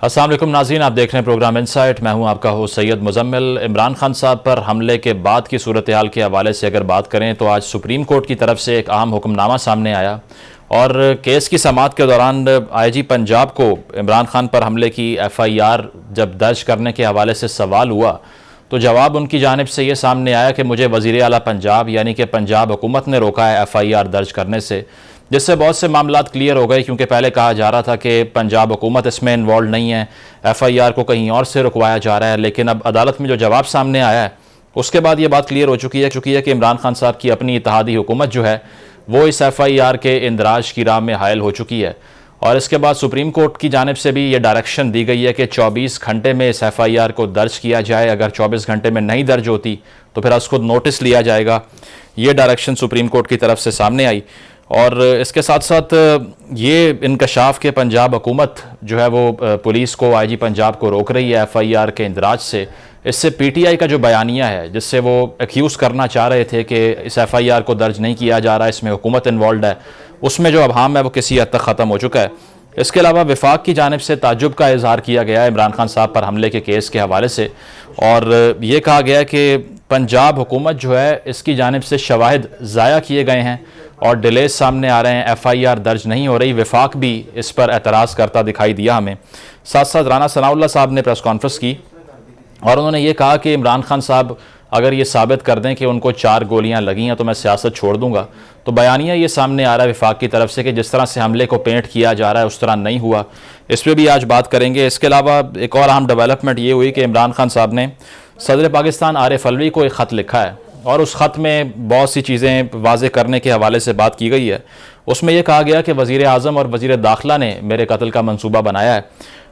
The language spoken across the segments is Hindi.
अस्सलाम वालेकुम नाज़रीन, आप देख रहे हैं प्रोग्राम इनसाइट। मैं हूं आपका होस्ट सैयद मुजम्मिल। इमरान खान साहब पर हमले के बाद की सूरत हाल के हवाले से अगर बात करें तो आज सुप्रीम कोर्ट की तरफ से एक अहम हुक्मनामा सामने आया और केस की समाअत के दौरान IG पंजाब को इमरान खान पर हमले की FIR जब दर्ज करने के हवाले से सवाल हुआ तो जवाब उनकी जानिब से ये सामने आया कि मुझे वज़ीर आला पंजाब यानी कि पंजाब हुकूमत ने रोका है FIR दर्ज करने से, जिससे बहुत से मामलात क्लियर हो गए। क्योंकि पहले कहा जा रहा था कि पंजाब हुकूमत इसमें इन्वॉल्व नहीं है, FIR को कहीं और से रुकवाया जा रहा है। लेकिन अब अदालत में जो जवाब सामने आया है उसके बाद ये बात क्लियर हो चुकी है कि इमरान खान साहब की अपनी इत्तेहादी हुकूमत जो है वो इस FIR के इंदराज की राह में हायल हो चुकी है। और इसके बाद सुप्रीम कोर्ट की जानिब से भी ये डायरेक्शन दी गई है कि 24 घंटे में इस FIR को दर्ज किया जाए। अगर 24 घंटे में नहीं दर्ज होती तो फिर उसको नोटिस लिया जाएगा। ये डायरेक्शन सुप्रीम कोर्ट की तरफ से सामने आई। और इसके साथ साथ ये इंकशाफ के पंजाब हुकूमत जो है वो पुलिस को, IG पंजाब को रोक रही है FIR के इंदराज से। इससे PTI का जो बयानिया है जिससे वो एक्यूज़ करना चाह रहे थे कि इस FIR को दर्ज नहीं किया जा रहा, इसमें हुकूमत इन्वॉल्व है, उसमें जो अबहाम है वो किसी हद तक ख़त्म हो चुका है। इसके अलावा विफाक की जानिब से ताज्जुब का इजहार किया गया है इमरान खान साहब पर हमले के केस के हवाले से, और ये कहा गया है कि पंजाब हुकूमत जो है इसकी जानिब से शवाहिद ज़ाया किए गए हैं और डिलेज सामने आ रहे हैं, FIR दर्ज नहीं हो रही। विफाक भी इस पर एतराज़ करता दिखाई दिया हमें। साथ साथ राना सनाउल्लाह साहब ने प्रेस कॉन्फ्रेंस की और उन्होंने ये कहा कि इमरान खान साहब अगर ये साबित कर दें कि उनको 4 गोलियां लगी हैं तो मैं सियासत छोड़ दूंगा। तो बयानिया ये सामने आ रहा है विफाक की तरफ से कि जिस तरह से हमले को पेंट किया जा रहा है उस तरह नहीं हुआ। इस पर भी आज बात करेंगे। इसके अलावा एक और अहम डेवलपमेंट ये हुई कि इमरान खान साहब ने सदर पाकिस्तान आरिफ अलवी को एक ख़त लिखा है और उस ख़त में बहुत सी चीज़ें वाज़े करने के हवाले से बात की गई है। उसमें यह कहा गया कि वज़ीर आज़म और वज़ीर दाखिला ने मेरे कत्ल का मंसूबा बनाया है,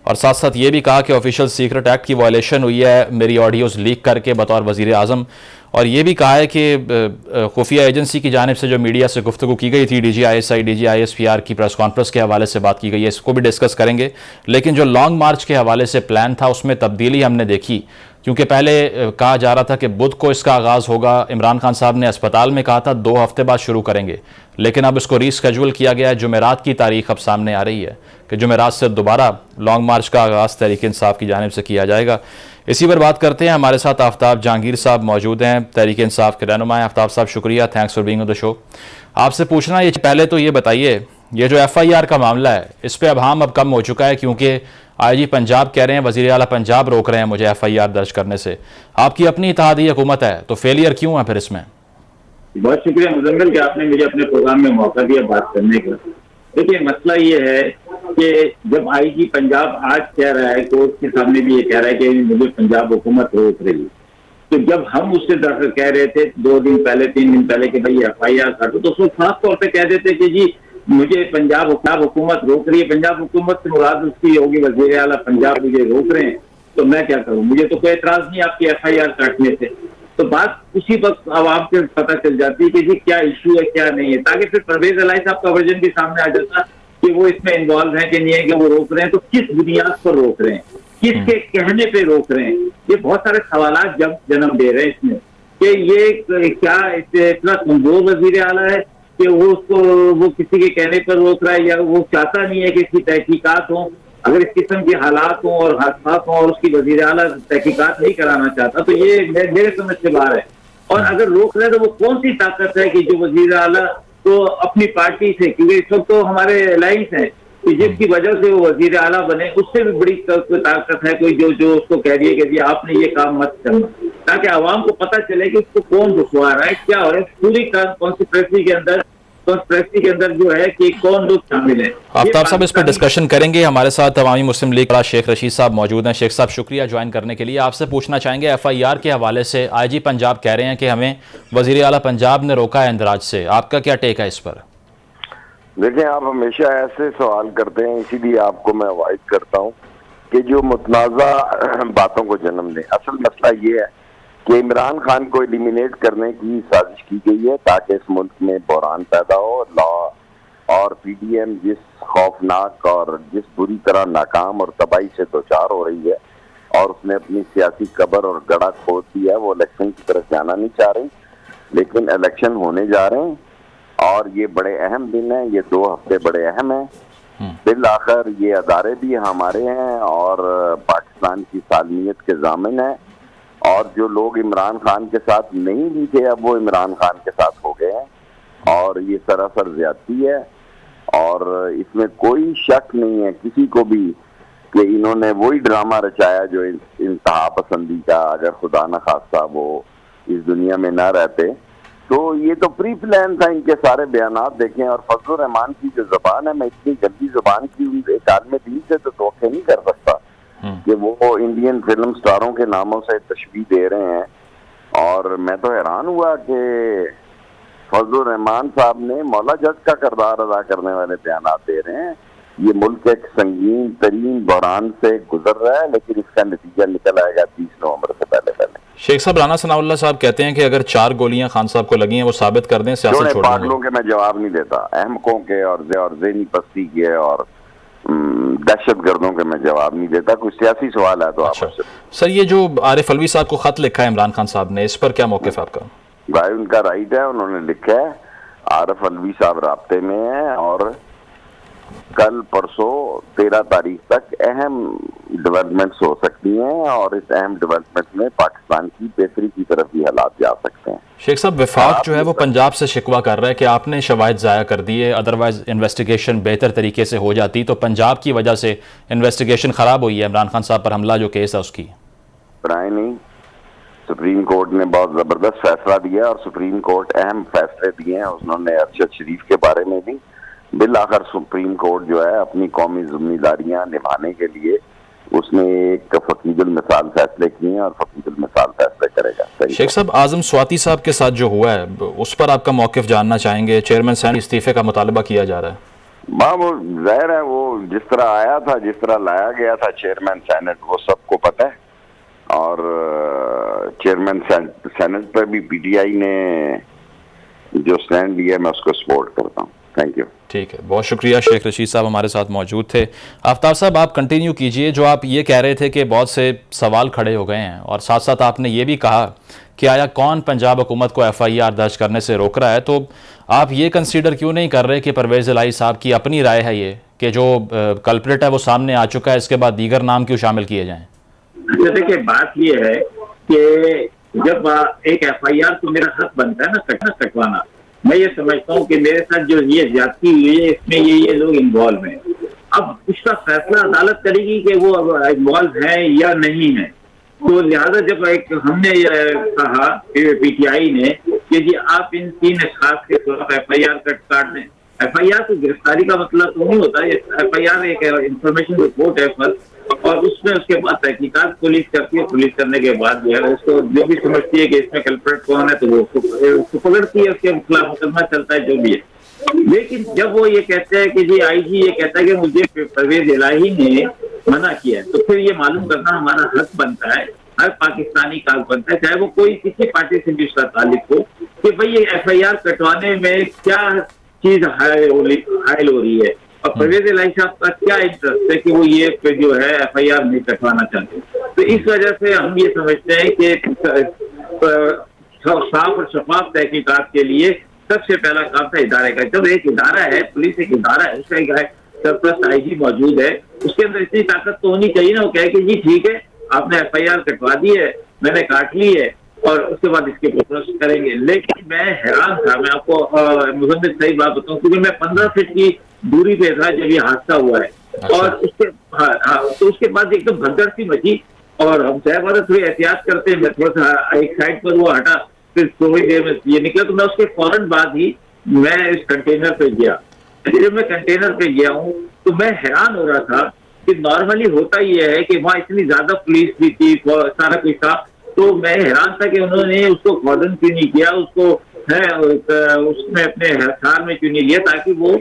और साथ साथ ये भी कहा कि ऑफिशियल सीक्रेट एक्ट की वायलेशन हुई है मेरी ऑडियोज़ लीक करके बतौर वज़ीर आज़म। और ये भी कहा है कि खुफिया एजेंसी की जानिब से जो मीडिया से गुफ्तगू की गई थी DGISI DGISPR की प्रेस कॉन्फ्रेंस के हवाले से बात की गई है, इसको भी डिस्कस करेंगे। लेकिन जो लॉन्ग मार्च के हवाले से प्लान था उसमें तब्दीली हमने देखी, क्योंकि पहले कहा जा रहा था कि बुध को इसका आगाज़ होगा। इमरान खान साहब ने अस्पताल में कहा था 2 हफ्ते बाद शुरू करेंगे, लेकिन अब इसको रीस्केड्यूल किया गया है। जुमेरात की तारीख अब सामने आ रही है कि जुमेरात से दोबारा लॉन्ग मार्च का आगाज़ तहरीक इंसाफ की जानिब से किया जाएगा। इसी पर बात करते हैं। हमारे साथ आफ्ताब जहांगीर साहब मौजूद हैं, तहरीक इंसाफ के रहनुमा हैं। आफ्ताब साहब शुक्रिया, thanks for being on the show. आपसे पूछना ये पहले तो ये बताइए, ये जो FIR का मामला है इस पर अबहाम अब कम हो चुका है, क्योंकि IG पंजाब कह रहे हैं वज़ीर आला पंजाब रोक रहे हैं मुझे FIR दर्ज करने से। आपकी अपनी इत्तेहादी हुकूमत है तो फेलियर क्यों है फिर इसमें? बहुत शुक्रिया मुजम्मिल कि आपने मुझे अपने प्रोग्राम में मौका दिया बात करने का। देखिए, मसला ये है कि जब IG पंजाब आज कह रहा है, कोर्ट के सामने भी ये कह रहा है कि मुझे पंजाब हुकूमत रोक रही है, तो जब हम उससे कह रहे थे 2 दिन पहले 3 दिन पहले कि भाई FIR काटो, तो उसको खास तौर पे कह देते कि जी मुझे पंजाब हुकूमत रोक रही है। पंजाब हुकूमत से मुराद उसकी होगी वज़ीर आला पंजाब मुझे रोक रहे हैं, तो मैं क्या करूं, मुझे तो कोई एतराज नहीं आपकी FIR काटने से। तो बात उसी वक्त आवाम को पता चल जाती है कि जी क्या इशू है क्या नहीं है, ताकि फिर परवेज अलाई साहब का वर्जन भी सामने आ जाता कि वो इसमें इन्वॉल्व है कि नहीं है, कि वो रोक रहे हैं तो किस बुनियाद पर रोक रहे हैं, किसके कहने पे रोक रहे हैं। ये बहुत सारे सवालात जब जन्म दे रहे हैं इसमें कि ये क्या इतना कमजोर वज़ीर आला है कि वो किसी के कहने पर रोक रहा है, या वो चाहता नहीं है कि इसकी तहकीकात हो। अगर इस किस्म के हालात हों और हादसात हों और उसकी वज़ीर आला तहकीकात नहीं कराना चाहता तो ये मेरे समझ से बाहर है। और अगर रोक रहे तो वो कौन सी ताकत है कि जो वज़ीर आला तो अपनी पार्टी से, क्योंकि इस वक्त तो हमारे अलायंस है कि जिसकी वजह से वो वज़ीर आला बने, उससे भी बड़ी ताकत है कोई जो उसको कह रही है कि जी आपने ये काम मत करना, ताकि आवाम को पता चले कि उसको कौन रुकवा रहा है, क्या हो रहा है पूरी कॉन्स्पिरेसी के अंदर जो है कि कौन लोग शामिल हैं। आफ्ताब साहब इस पर डिस्कशन करेंगे। हमारे साथ अवामी मुस्लिम लीग का शेख रशीद साहब मौजूद हैं। शेख साहब शुक्रिया ज्वाइन करने के लिए। आपसे पूछना चाहेंगे FIR के हवाले से IG पंजाब कह रहे हैं कि हमें वज़ीर आला पंजाब ने रोका है इंदराज से, आपका क्या टेक है इस पर? देखें, आप हमेशा ऐसे सवाल करते हैं, इसीलिए आपको मैं अवॉइड करता हूँ कि जो मुतनाज़ा बातों को जन्म दें। असल मसला ये है कि इमरान खान को एलिमिनेट करने की साजिश की गई है ताकि इस मुल्क में बहरान पैदा हो। लॉ और PDM जिस खौफनाक और जिस बुरी तरह नाकाम और तबाही से दो चार हो रही है और उसने अपनी सियासी कब्र और गड़ा खोद दिया है, वो इलेक्शन की तरफ जाना नहीं चाह रही, लेकिन इलेक्शन होने जा रहे हैं और ये बड़े अहम दिन हैं, ये 2 हफ्ते बड़े अहम हैं। बिल आखिर ये अदारे भी हमारे हैं और पाकिस्तान की सालमियत के ज़ामिन है, और जो लोग इमरान खान के साथ नहीं भी थे अब वो इमरान खान के साथ हो गए हैं, और ये सरासर ज्यादती है। और इसमें कोई शक नहीं है किसी को भी कि इन्होंने वही ड्रामा रचाया जो इंतहा पसंदी का, अगर खुदा न खास्ता वो इस दुनिया में ना रहते तो ये तो प्री प्लान था। इनके सारे बयानात देखें, और फजलुर रहमान की जो जबान है, मैं इतनी गंदी जबान की एक आदमी दिन से तो तोक़े नहीं कर सकता कि वो इंडियन फिल्म स्टारों के नामों से तशबीह दे रहे हैं। और मैं तो हैरान हुआ कि फजलुर रहमान साहब ने मौला जज का किरदार अदा करने वाले बयानात दे रहे हैं। ये मुल्क एक संगीन तरीन बहरान से गुजर रहा है, लेकिन इसका नतीजा निकल आएगा 30 नवंबर से पहले पहले। शेख साहब, राना सनाउल्लाह साहब कहते हैं कि अगर 4 गोलियां खान साहब को लगी हैं वो साबित कर दें, सियासत छोड़ पागलों के मैं जवाब नहीं देता, अहमकों के और ज़हनी पस्ती के और दहशतगर्दों के मैं जवाब नहीं देता। कोई सियासी सवाल है तो अच्छा। आप सर, ये जो आरिफ अलवी साहब को खत लिखा है इमरान खान साहब ने, इस पर क्या मौक़िफ़ आपका? भाई उनका राइट है, उन्होंने लिखा है। आरिफ अलवी साहब राब्ते में है और कल परसों 13 तारीख तक अहम डेवलपमेंट्स हो सकती हैं, और इस अहम डेवलपमेंट में पाकिस्तान की बेहतरी की तरफ भी हालात जा सकते हैं। शेख साहब, विफाक जो है वो पंजाब से शिकवा कर रहा है कि आपने शवाहिद ज़ाया कर दिए, अदरवाइज इन्वेस्टिगेशन बेहतर तरीके से हो जाती, तो पंजाब की वजह से इन्वेस्टिगेशन ख़राब हुई है। इमरान खान साहब पर हमला जो केस है उसकी प्राय नहीं, सुप्रीम कोर्ट ने बहुत ज़बरदस्त फैसला दिया, और सुप्रीम कोर्ट अहम फैसले दिए हैं। उन्होंने अरशद शरीफ के बारे में भी, बिल आखिर सुप्रीम कोर्ट जो है अपनी कौमी जिम्मेदारियां निभाने के लिए उसने एक फकीदुल मिसाल फैसले किए हैं और फकीदुल मिसाल फैसले करेगा। शेख साहब, आजम स्वाति साहब के साथ जो हुआ है उस पर आपका मौक़िफ़ जानना चाहेंगे। चेयरमैन सैनेट इस्तीफे का मुतालबा किया जा रहा है। माँ वो जाहिर है, वो जिस तरह आया था, जिस तरह लाया गया था चेयरमैन सैनेट, वो सबको पता है। और चेयरमैन सैनेट पर भी पीटीआई ने जो स्टैंड लिया मैं उसको सपोर्ट करता हूँ। Thank you. ठीक है, बहुत शुक्रिया। शेख रशीद साहब हमारे साथ मौजूद थे। आफ्ताब साहब, आप कंटिन्यू कीजिए। जो आप ये कह रहे थे कि बहुत से सवाल खड़े हो गए हैं, और साथ साथ आपने ये भी कहा कि आया कौन पंजाब हुकूमत को FIR दर्ज करने से रोक रहा है, तो आप ये कंसीडर क्यों नहीं कर रहे कि परवेज़ इलाही साहब की अपनी राय है ये कि जो कल्प्रिट है वो सामने आ चुका है, इसके बाद दीगर नाम क्यों शामिल किए जाएँ? देखिए, बात ये है कि जब एक FIR तो मेरा हक बनता है ना कटवाना। मैं ये समझता हूँ कि मेरे साथ जो ये ज्यादती हुई है इसमें ये लोग इन्वॉल्व हैं। अब उसका फैसला अदालत करेगी कि वो इन्वॉल्व है या नहीं है। तो लिहाजा जब एक हमने कहा PTI ने कि जी आप इन 3 अशखास के खिलाफ FIR काट दें। FIR तो गिरफ्तारी का मतलब तो नहीं होता, FIR एक इंफॉर्मेशन रिपोर्ट है फर्स्ट, और उसमें उसके बाद तहकीकात पुलिस करती है। पुलिस करने के बाद जो है उसको जो भी समझती है कि इसमें कल्प्रिट कौन है तो वो उसको पकड़ती है, उसके खिलाफ मुकदमा चलता है, जो भी है। लेकिन जब वो ये कहते हैं कि जी IG ये कहता है कि मुझे परवेज इलाही ने मना किया है, तो फिर ये मालूम करना हमारा हक बनता है, हर पाकिस्तानी का हक बनता है, चाहे वो कोई किसी पार्टी से भी उसका ताल्लुक हो, कि भाई ये FIR कटवाने में क्या चीज हायल हो रही है, और परवेज इलाही साहब का क्या इंटरेस्ट है कि वो ये जो है FIR नहीं कटवाना चाहते। तो इस वजह से हम ये समझते हैं कि साफ और शफाफ तहकीकात के लिए सबसे पहला काम था इदारे का। जब एक इदारा है, पुलिस एक इदारा है, उसका एक सरप्लस IG मौजूद है, उसके अंदर इतनी ताकत तो होनी चाहिए ना, वो कहे कि जी ठीक है आपने FIR कटवा दी है, मैंने काट ली है, और उसके बाद इसके प्रोसेस करेंगे। लेकिन मैं हैरान था, मैं आपको मुजम्मिल सही बात बताऊं, क्योंकि मैं 15 फीट की दूरी पे था जब ये हादसा हुआ है। अच्छा। और उसके तो उसके बाद एकदम भगदड़ सी मची, और हम चाहे थोड़ी एहतियात करते हैं, मैं थोड़ा सा एक साइड पर वो हटा, फिर थोड़ी देर में ये निकला, तो मैं उसके फौरन बाद ही मैं इस कंटेनर पे गया। जब मैं कंटेनर पे गया हूँ तो मैं हैरान हो रहा था कि नॉर्मली होता ये है कि वहाँ इतनी ज्यादा पुलिस भी थी, सारा कुछ था, तो मैं हैरान था कि उन्होंने उसको कॉर्डन क्यों नहीं किया, उसको है उसमें अपने हिसार में क्यों नहीं लिया, ताकि वो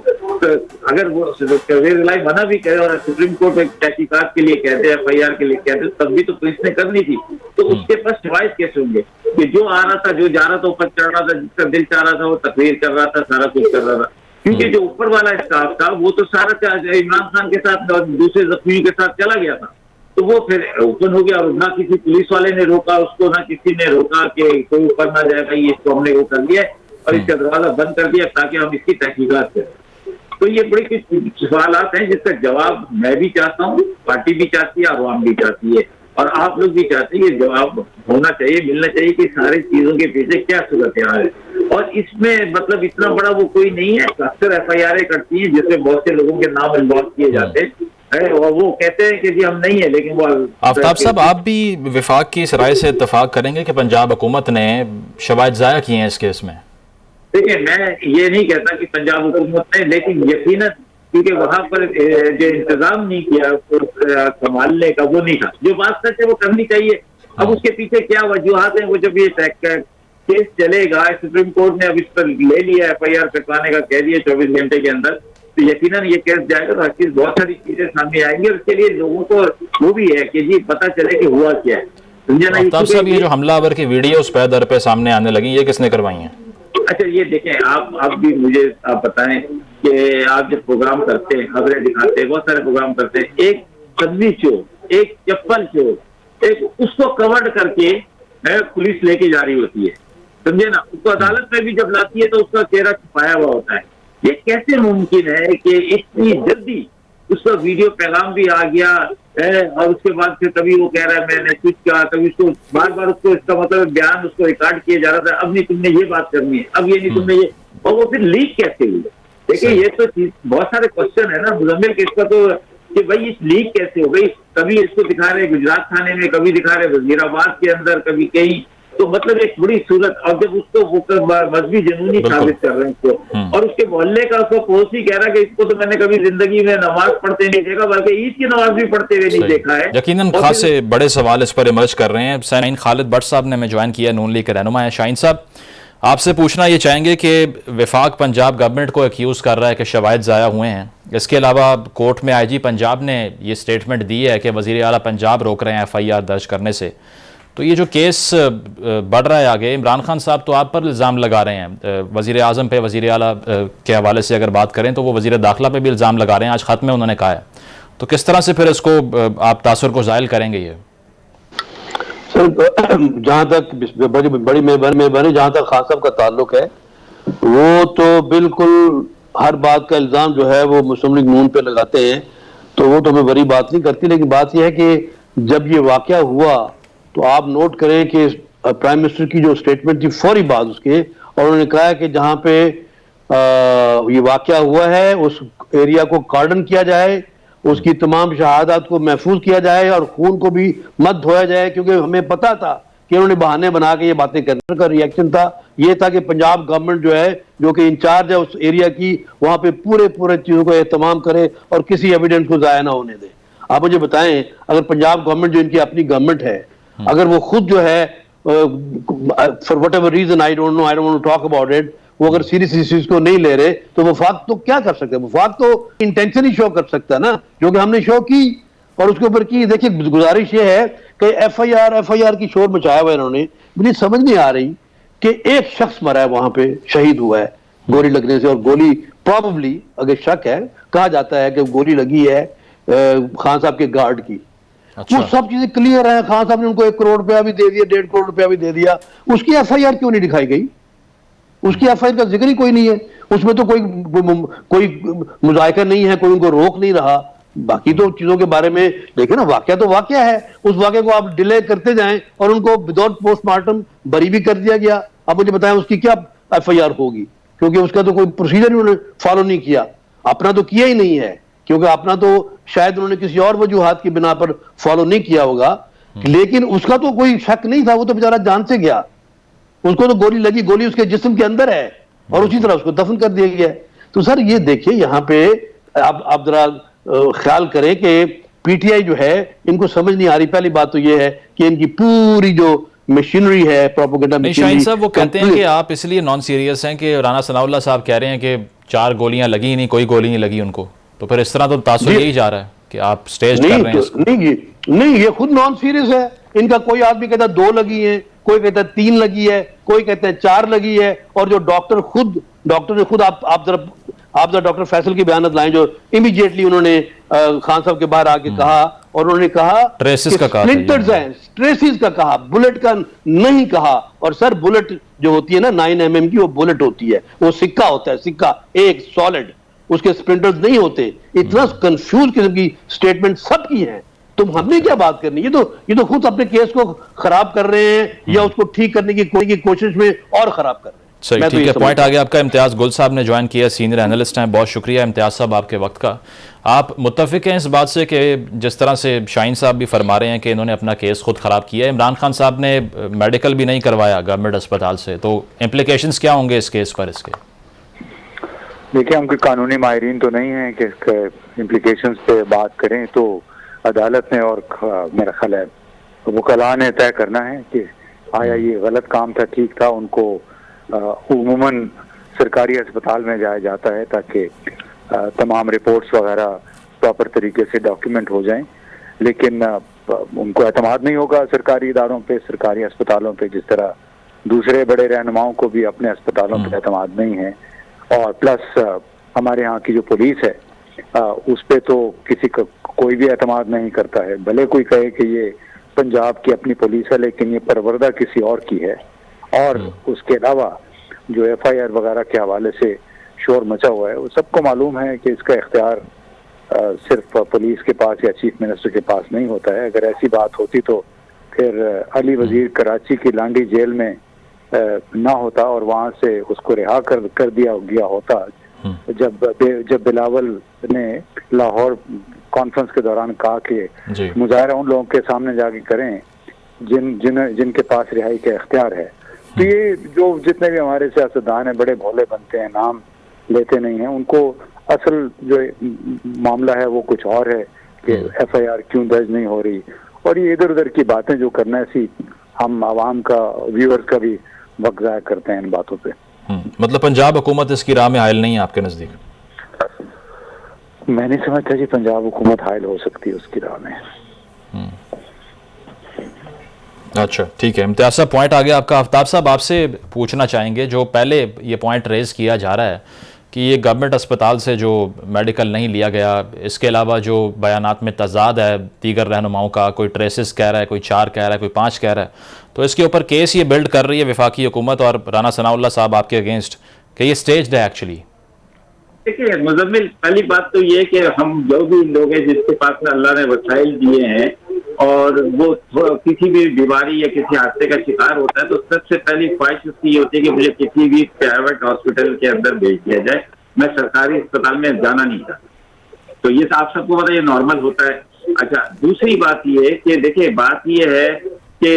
अगर वो परवेज इलाही मना भी करे और सुप्रीम कोर्ट तहकीकात के लिए कहते, FIR के लिए कहते, तब भी तो पुलिस ने करनी थी। तो उसके पास शवाहिद कैसे होंगे कि जो आ रहा था, जो जा रहा था, ऊपर चढ़ रहा था, जिसका दिल चाह रहा था वो तकरीर कर रहा था, सारा कुछ कर रहा था, क्योंकि जो ऊपर वाला स्टाफ था वो तो सारा इमरान खान के साथ और दूसरे जख्मियों के साथ चला गया था। तो वो फिर ओपन हो गया, और ना किसी पुलिस वाले ने रोका उसको, ना किसी ने रोका कि कोई ऊपर ना जाए, भाई इसको हमने वो कर लिया और इसका दरवाजा बंद कर दिया ताकि हम इसकी तहकीकात करें। तो ये बड़े कुछ सवालात हैं जिसका जवाब मैं भी चाहता हूँ, पार्टी भी चाहती है, आवाम भी चाहती है, और आप लोग भी चाहते हैं। ये जवाब होना चाहिए, मिलना चाहिए कि सारी चीजों के पीछे क्या सूरत हाल है। और इसमें मतलब इतना बड़ा वो कोई नहीं है, अक्सर FIR करती है जिसमें बहुत से लोगों के नाम इन्वॉल्व किए जाते हैं और वो कहते हैं कि जी हम नहीं है, लेकिन वो आफ्ताब साहब, आप भी विफाक की इस राय से इत्तेफाक करेंगे कि पंजाब हुकूमत ने शवाहिद ज़ाया किए हैं इस केस में? देखिए, मैं ये नहीं कहता कि पंजाब हुकूमत ने, लेकिन यकीनन क्योंकि वहां पर जो इंतजाम नहीं किया संभालने का, वो नहीं था। जो बात सच है वो करनी चाहिए। अब उसके पीछे क्या वजूहात हैं, वो जब ये केस चलेगा, सुप्रीम कोर्ट ने अब इस पर ले लिया FIR कटवाने का, कह दिया 24 घंटे के अंदर, तो यकीनन ये केस जाएगा तो हर चीज, बहुत सारी चीजें सामने आएंगी और उसके लिए लोगों को वो भी है कि जी पता चले कि हुआ क्या है, समझे ना। आफ्ताब साहब, ये जो हमलावर की वीडियो उस पैदर पे सामने आने लगी, ये किसने करवाई है? अच्छा, ये देखें, आप भी मुझे आप बताएं कि आप जब प्रोग्राम करते हैं, खबरें दिखाते हैं, बहुत सारे प्रोग्राम करते हैं, एक सब्जी चोर, एक चप्पल चोर, एक उसको कवर्ड करके पुलिस लेके जा रही होती है, समझे ना। उसको अदालत में भी जब लाती है तो उसका चेहरा छुपाया हुआ होता है। ये कैसे मुमकिन है कि इतनी जल्दी उसका वीडियो पैगाम भी आ गया है और उसके बाद फिर कभी वो कह रहा है मैंने कुछ कहा, कभी उसको बार बार उसको इसका मतलब बयान उसको रिकॉर्ड किया जा रहा था, अब नहीं तुमने ये बात करनी है, अब ये नहीं तुमने ये, और वो फिर लीक कैसे हुई? देखिए, ये तो चीज, बहुत सारे क्वेश्चन है ना मुजम्मिल के इसका, तो कि भाई इस लीक कैसे हो गई? कभी इसको दिखा रहे गुजरात थाने में, कभी दिखा रहे वजीराबाद के अंदर, कभी कहीं, तो मतलब एक बड़ी सूरत। और जब उसको मजहबी जुनूनी साबित कर रहे हैं उसको, और उसके मोहल्ले का उसको पड़ोसी कह रहा है कि इसको तो मैंने कभी जिंदगी में नमाज पढ़ते नहीं देखा, बल्कि ईद की नमाज भी पढ़ते हुए नहीं देखा है। यकीनन खासे बड़े सवाल इस पर इमर्ज कर रहे हैं। शाहीन खालिद भट्ट साहब ने हमें ज्वाइन किया, नून लीग के रहनुमा है। शाहीन साहब, आपसे पूछना ये चाहेंगे कि विफाक पंजाब गवर्नमेंट को एक्यूज़ कर रहा है कि शवाहिद ज़ाया हुए हैं। इसके अलावा कोर्ट में IG पंजाब ने ये स्टेटमेंट दी है कि वज़ीर आला पंजाब रोक रहे हैं FIR दर्ज करने से। तो ये जो केस बढ़ रहा है आगे, इमरान खान साहब तो आप पर इल्ज़ाम लगा रहे हैं, वज़ीर आज़म पे, वज़ीर आला के हवाले से अगर बात करें तो वो वज़ीर दाखिला पे भी इल्ज़ाम लगा रहे हैं, आज ख़त में उन्होंने कहा है। तो किस तरह से फिर इसको आप तासुर को ज़ायल करेंगे? ये सर, जहाँ तक बड़ी मेहरबानी, जहाँ तक खान साहब का ताल्लुक है, वो तो बिल्कुल हर बात का इल्ज़ाम जो है वो मुस्लिम लीग नून पे लगाते हैं, तो वो तो हमें बड़ी बात नहीं करती। लेकिन बात यह है कि जब ये वाक़या हुआ तो आप नोट करें कि प्राइम मिनिस्टर की जो स्टेटमेंट थी फौरी बाद उसके, और उन्होंने कहा है कि जहाँ पे ये वाक़या हुआ है उस एरिया को कार्डन किया जाए, उसकी तमाम शहादात को महफूज किया जाए और खून को भी मत धोया जाए, क्योंकि हमें पता था कि उन्होंने बहाने बना के ये बातें करने का रिएक्शन था ये था कि पंजाब गवर्नमेंट जो है, जो कि इंचार्ज है उस एरिया की, वहां पे पूरे चीजों को एहतमाम करे और किसी एविडेंस को जाया ना होने दे। आप मुझे बताएं, अगर पंजाब गवर्नमेंट जो इनकी अपनी गवर्नमेंट है, अगर वो खुद जो है for whatever reason, I don't know, I don't want to talk about it, वो अगर सीरियस इस चीज को नहीं ले रहे तो वफाक तो क्या कर सकते हैं? वफाक तो इंटेंशन ही शो कर सकता है ना, जो कि हमने शो की और उसके ऊपर की। देखिए, गुजारिश ये है कि FIR की शोर मचाया हुआ इन्होंने, मुझे समझ नहीं आ रही कि एक शख्स मरा है वहां पे, शहीद हुआ है गोली लगने से, और गोली प्रॉबली, अगर शक है, कहा जाता है कि गोली लगी है खान साहब के गार्ड की। अच्छा। वो सब चीजें क्लियर है, खान साहब ने उनको 1 करोड़ रुपया भी दे दिया, 1.5 करोड़ रुपया भी दे दिया, उसकी FIR क्यों नहीं दिखाई गई? उसकी FIR का जिक्र ही कोई नहीं है, उसमें तो कोई मुजाहिका नहीं है, कोई उनको रोक नहीं रहा। बाकी तो चीजों के बारे में देखिए ना, वाकया तो वाकया है, उस वाकये को आप डिले करते जाएं और उनको विदाउट पोस्टमार्टम बरी भी कर दिया गया। अब मुझे बताएं उसकी क्या FIR होगी, क्योंकि उसका तो कोई प्रोसीजर उन्होंने फॉलो नहीं किया, अपना तो किया ही नहीं है, क्योंकि अपना तो शायद उन्होंने किसी और वजूहात की बिना पर फॉलो नहीं किया होगा। लेकिन उसका तो कोई शक नहीं था, वो तो बेचारा जान से गया, उसको तो गोली लगी, गोली उसके जिस्म के अंदर है और उसी तरह उसको दफन कर दिया गया। तो सर ये देखिए, यहाँ पे आप जरा ख्याल करें कि PTI जो है, इनको समझ नहीं आ रही। पहली बात तो ये है कि इनकी पूरी जो मशीनरी है, प्रोपेगेंडा मशीनरी। शाहीन साहब, वो कहते हैं कि आप इसलिए नॉन सीरियस हैं कि राना सनाउल्लाह साहब कह रहे हैं कि 4 गोलियां लगी ही नहीं, कोई गोली नहीं लगी उनको, तो फिर इस तरह तो तासुर यही जा रहा है कि आप स्टेज कर रहे हैं। नहीं, ये खुद नॉन सीरियस है। इनका कोई आदमी कहता है 2 लगी है, कोई कहता है 3 लगी है, कोई कहता है 4 लगी है, और जो डॉक्टर ने खुद आप जरा डॉक्टर फैसल की बयानत लाएं, जो इमीडिएटली उन्होंने खान साहब के बाहर आके कहा, और उन्होंने कहा ट्रेसिस का कहा, स्प्लिंटर्स हैं, ट्रेसिस का कहा, बुलेट का नहीं कहा। और सर, बुलेट जो होती है ना 9 mm की, वो बुलेट होती है, वो सिक्का होता है, सिक्का एक सॉलिड, उसके स्प्रिंटर्स नहीं होते। इतना कंफ्यूज किस्म की स्टेटमेंट सबकी है, तुम हमने क्या बात करनी? ये तो खुद अपने केस को खराब कर रहे हैं या उसको ठीक करने की कोशिश में और खराब कर रहे हैं। सही, ठीक है, पॉइंट आ गया आपका। इम्तियाज गुल साहब ने ज्वाइन किया, सीनियर एनालिस्ट हैं। बहुत शुक्रिया इम्तियाज साहब आपके वक्त का। आप मुत्तफिक हैं इस बात से कि जिस तरह से शाहीन साहब भी फरमा रहे हैं कि इन्होंने अपना केस खुद ख़राब किया है, इमरान खान साहब ने मेडिकल भी नहीं करवाया गवर्नमेंट अस्पताल से, तो इम्प्लीकेशंस क्या होंगे इस केस पर? इसके देखिए, हम कोई कानूनी माहिरीन तो नहीं है कि इसके इम्प्लीकेशंस पे बात करें, तो अदालत ने और मेरा ख्याल है वकला ने तय करना है कि आया ये गलत काम था, ठीक था। उनको उमूमन सरकारी अस्पताल में जाया जाता है ताकि तमाम रिपोर्ट्स वगैरह प्रॉपर तरीके से डॉक्यूमेंट हो जाएं, लेकिन उनको एतमाद नहीं होगा सरकारी इदारों पे, सरकारी अस्पतालों पे, जिस तरह दूसरे बड़े रहनुमाओं को भी अपने अस्पतालों पे एतमाद नहीं है। और प्लस हमारे यहाँ की जो पुलिस है उस पे तो किसी का कोई भी एतमाद नहीं करता है, भले कोई कहे कि ये पंजाब की अपनी पुलिस है, लेकिन ये परवरदा किसी और की है। और उसके अलावा जो FIR वगैरह के हवाले से शोर मचा हुआ है, वो सबको मालूम है कि इसका इख्तियार सिर्फ पुलिस के पास या चीफ मिनिस्टर के पास नहीं होता है। अगर ऐसी बात होती तो फिर अली वजीर कराची की लांडी जेल में ना होता और वहां से उसको रिहा कर दिया गया होता। जब बिलावल ने लाहौर कॉन्फ्रेंस के दौरान कहा कि मुजाहरा उन लोगों के सामने जाके करें जिनके पास रिहाई का इख्तियार है, तो ये जो जितने भी हमारे सियासतदान हैं बड़े भोले बनते हैं, नाम लेते नहीं हैं, उनको असल जो मामला है वो कुछ और है कि FIR क्यों दर्ज नहीं हो रही, और ये इधर उधर की बातें जो करना है, ऐसी हम आवाम का, व्यूअर्स का भी वक्त ज़ाया करते हैं इन बातों पे। मतलब पंजाब हुकूमत इसकी राह में हायल नहीं है आपके नज़दीक? मैं नहीं समझता जी पंजाब हुकूमत हायल हो सकती है उसकी राह में। अच्छा, ठीक है, इम्तियाज साहब पॉइंट आ गया आपका। आफ्ताब साहब आपसे पूछना चाहेंगे, जो पहले ये पॉइंट रेज़ किया जा रहा है कि ये गवर्नमेंट अस्पताल से जो मेडिकल नहीं लिया गया, इसके अलावा जो बयानात में तजाद है दीगर रहनुमाओं का, कोई ट्रेसिस कह रहा है, कोई 4 कह रहा है, कोई 5 कह रहा है, तो इसके ऊपर केस ये बिल्ड कर रही है वफाकी हुकूमत और राना सनाउल्लाह साहब आपके अगेंस्ट कि ये स्टेज्ड है एक्चुअली। देखिए मुजम्मिल, पहली बात तो ये कि हम जो भी लोग हैं जिसके पास में अल्लाह ने वसाइल दिए हैं और वो किसी भी बीमारी या किसी हादसे का शिकार होता है, तो सबसे पहली ख्वाहिश उसकी ये होती है कि मुझे किसी भी प्राइवेट हॉस्पिटल के अंदर भेज दिया जाए, मैं सरकारी अस्पताल में जाना नहीं चाहता। तो ये आप सबको पता है, ये नॉर्मल होता है। अच्छा, दूसरी बात ये कि देखिए बात ये है कि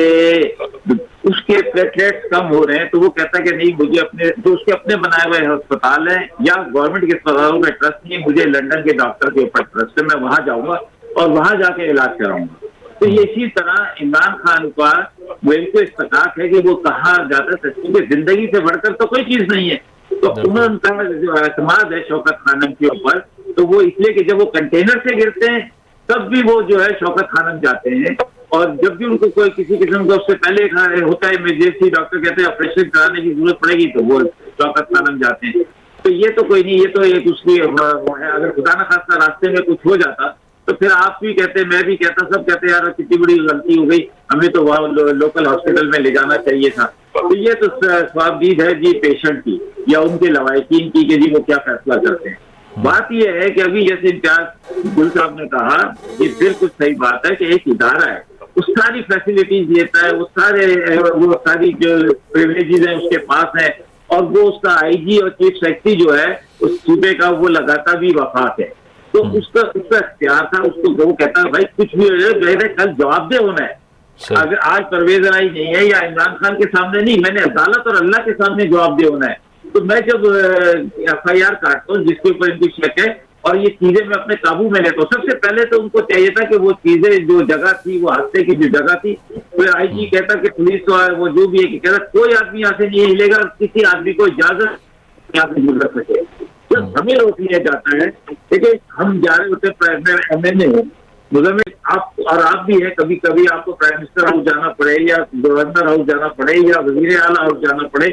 उसके प्लेटलेट्स कम हो रहे हैं, तो वो कहता है कि नहीं, मुझे अपने जो उसके अपने बनाए हुए अस्पताल है या गवर्नमेंट के अस्पतालों में ट्रस्ट नहीं, मुझे लंदन के डॉक्टर के ऊपर ट्रस्ट है, मैं वहां जाऊंगा और वहां जाके इलाज कराऊंगा। तो ये इसी तरह इमरान खान का वो इनको इस्तकाक है कि वो कहाँ जाता है, क्योंकि जिंदगी से बढ़कर तो कोई चीज नहीं है। तो उनका जो एतमाद है शौकत खानम के ऊपर, तो वो इसलिए कि जब वो कंटेनर से गिरते हैं तब भी वो जो है शौकत खानम जाते हैं, और जब भी उनको कोई किसी किस्म का उससे पहले होता है इमरजेंसी, डॉक्टर कहते हैं ऑपरेशन कराने की जरूरत पड़ेगी, तो वो शौकत खानम जाते हैं। तो ये तो कोई नहीं, ये तो एक उसकी अगर खुदा न खास्ता रास्ते में कुछ हो जाता तो फिर आप भी कहते, मैं भी कहता, सब कहते यार कितनी बड़ी गलती हो गई, हमें तो वहाँ लोकल हॉस्पिटल में ले जाना चाहिए था। तो ये तो स्वाबदीद है जी पेशेंट की या उनके लवाकिन की कि जी वो क्या फैसला करते हैं। बात यह है कि अभी जैसे इम्तियाज गुल साहब ने कहा, ये बिल्कुल सही बात है कि एक इदारा है, उस सारी फैसिलिटीज देता है, वो सारी जो प्रिविलेजेस हैं उसके पास है, और वो उसका IG और चीफ सेक्रेटरी जो है उस सूबे का वो लगाता भी वफात है। तो उसका इख्तियार था, उसको वो कहता है भाई कुछ भी हो कल जवाबदेह होना है। अगर आज परवेज राय नहीं है या इमरान खान के सामने नहीं, मैंने अदालत और अल्लाह के सामने जवाबदेह होना है। तो मैं जब FIR काटता हूँ जिसके ऊपर इनकी शक है और ये चीजें मैं अपने काबू में लेता हूँ, सबसे पहले तो उनको चाहिए था कि वो चीजें जो जगह थी, वो हादसे की जो जगह थी, फिर IG कहता कि पुलिस वो जो भी है कि कहता कोई आदमी यहाँ से नहीं हिलेगा, किसी आदमी को इजाजत यहाँ से गुजर सके। जब हमें रोक लिया जाता है, देखिए हम जा रहे होते MNA मुजम्मिल, आप भी है, कभी कभी आपको प्राइम मिनिस्टर हाउस जाना पड़े या गवर्नर हाउस जाना पड़े या वजीर आला हाउस जाना पड़े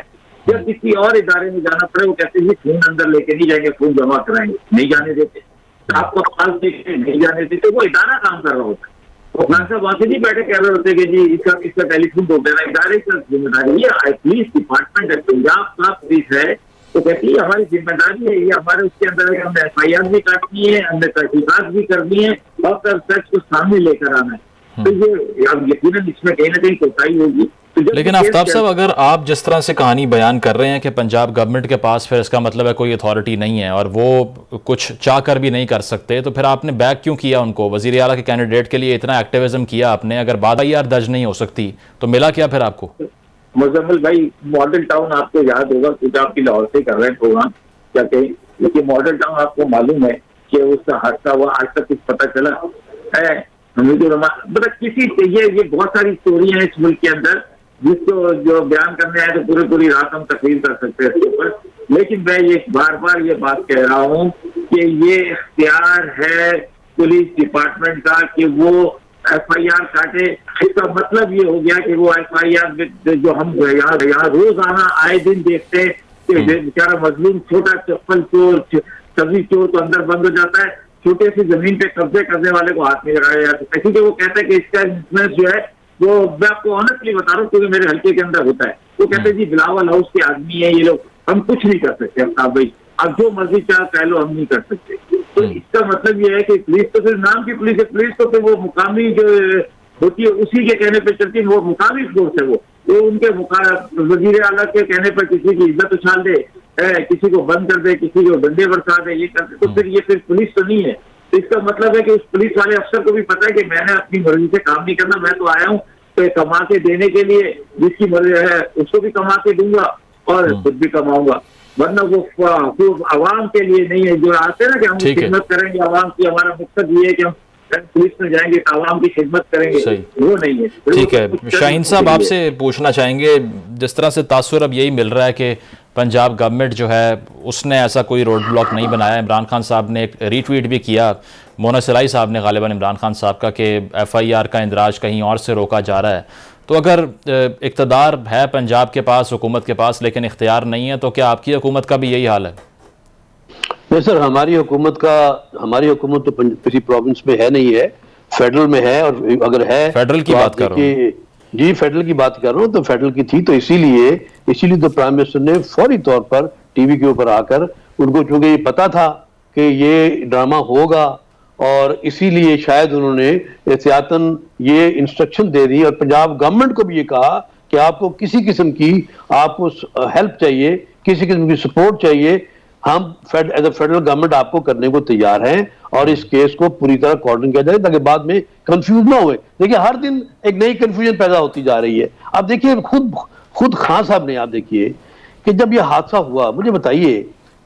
या किसी और इदारे में जाना पड़े, वो कहते हैं खून अंदर लेके नहीं जाएंगे, खून जमा कराएंगे, नहीं जाने देते, आपको पास देखे नहीं जाने देते, वो इदारा काम कर रहा होता है। तो खान साहब वहां से नहीं बैठे कह रहे होते कि जी इसका टेलीफोन हो गया, इदारे की जिम्मेदारी है, पुलिस डिपार्टमेंट है, पंजाब का पुलिस है, तो कहती है हमारी जिम्मेदारी है, ये हमारे उसके अंदर है, हमने FIR भी काटनी है, हमने तहकीकात भी करनी है और फिर सच को सामने लेकर आना है। तो ये अब यकीनन इसमें कहीं ना कहीं कोताही होगी। तो लेकिन आफ्ताब साहब, अगर आप जिस तरह से कहानी बयान कर रहे हैं कि पंजाब गवर्नमेंट के पास फिर इसका मतलब है कोई अथॉरिटी नहीं है और वो कुछ चाह कर भी नहीं कर सकते, तो फिर आपने बैक क्यों किया उनको? वजीर आला के कैंडिडेट के लिए इतना एक्टिविज्म किया आपने, अगर बाद FIR दर्ज नहीं हो सकती तो मिला क्या फिर आपको? मुजम्मिल भाई, मॉडल टाउन आपको याद होगा, कुछ आपकी लाहौर से कर रहे हैं प्रोग्राम क्या कहें, लेकिन मॉडल टाउन आपको मालूम है कि उसका हादसा हुआ, आज तक कुछ पता चला है? मतलब किसी ये बहुत सारी स्टोरी है इस मुल्क के अंदर जिसको जो बयान करने आए तो पूरी रात हम तकरीर कर सकते हैं इसके ऊपर। लेकिन मैं ये बार ये बात कह रहा हूँ कि ये इख्तियार है पुलिस डिपार्टमेंट का कि वो FIR काटे। इसका मतलब ये हो गया कि वो FIR जो हम यहाँ रोजाना आए दिन देखते हैं कि बेचारा मजलूम छोटा चप्पल चोर, सब्जी चोर तो अंदर बंद हो जाता है, छोटे सी जमीन पे कब्जे करने वाले को हाथ में लगाया जाता है, क्योंकि वो कहता है कि इसका इन्फ्लुएंस जो है वो, मैं आपको ऑनेस्टली बता रहा हूँ क्योंकि मेरे हल्के के अंदर होता है, वो कहते हैं जी बिलावल हाउस के आदमी है ये लोग, हम कुछ नहीं कर सकते आफ्ताब भाई, अब जो मर्जी चाह कह लो हम नहीं कर सकते। तो इसका मतलब ये है कि पुलिस तो सिर्फ नाम की पुलिस है, पुलिस तो फिर वो मुकामी जो होती है उसी के कहने पर चलती है, वो मुकामी फोर्स है, वो उनके वजीर आला के कहने पर किसी की इज्जत उछाल दे, किसी को बंद कर दे, किसी को डंडे बरसा दे, ये कर दे, तो फिर ये फिर पुलिस तो नहीं है। तो इसका मतलब है कि उस पुलिस वाले अफसर को भी पता है कि मैंने अपनी मर्जी से काम नहीं करना, मैं तो आया हूँ तो कमा के देने के लिए, जिसकी मर्जी है उसको भी कमा के दूंगा और खुद भी कमाऊंगा, वरना वो आवाम के लिए नहीं है। जो आते हैं ना कि हम खिदमत करेंगे आवाम की, हमारा मकसद ये है कि हम पुलिस में जाएंगे तो आवाम की खिदमत करेंगे, वो नहीं है। ठीक है शाहीन साहब, आपसे पूछना चाहेंगे, जिस तरह से तासुर अब यही मिल रहा है कि पंजाब गवर्नमेंट जो है उसने ऐसा कोई रोड ब्लॉक नहीं बनाया। इमरान खान साहब ने एक रीट्वीट भी किया, मोना सलाई साहब ने गालिबन इमरान खान साहब का, कि FIR का इंदराज कहीं और से रोका जा रहा है। तो अगर इक़्तिदार है पंजाब के पास, हुकूमत के पास, लेकिन इख्तियार नहीं है, तो क्या आपकी हुकूमत का भी यही हाल है? नहीं सर, हमारी हुकूमत तो किसी प्रोविंस में है नहीं है, फेडरल में है, और अगर है फेडरल की बात कर रहा हूँ जी, फेडरल की बात कर रहा हूँ, तो फेडरल की थी, तो इसीलिए तो प्राइम मिनिस्टर ने फौरी तौर पर टीवी के ऊपर आकर उनको, चूंकि ये पता था कि ये ड्रामा होगा, और इसीलिए शायद उन्होंने एहतियातन ये इंस्ट्रक्शन दे दी, और पंजाब गवर्नमेंट को भी ये कहा कि आपको किसी किस्म की आपको हेल्प चाहिए, किसी किस्म की सपोर्ट चाहिए, हम एज अ फेडरल गवर्नमेंट आपको करने को तैयार हैं, और इस केस को पूरी तरह कॉर्डन किया जाए ताकि बाद में कंफ्यूज ना हुए। देखिए हर दिन एक नई कंफ्यूजन पैदा होती जा रही है। अब देखिए खुद खान साहब ने, आप देखिए कि जब ये हादसा हुआ, मुझे बताइए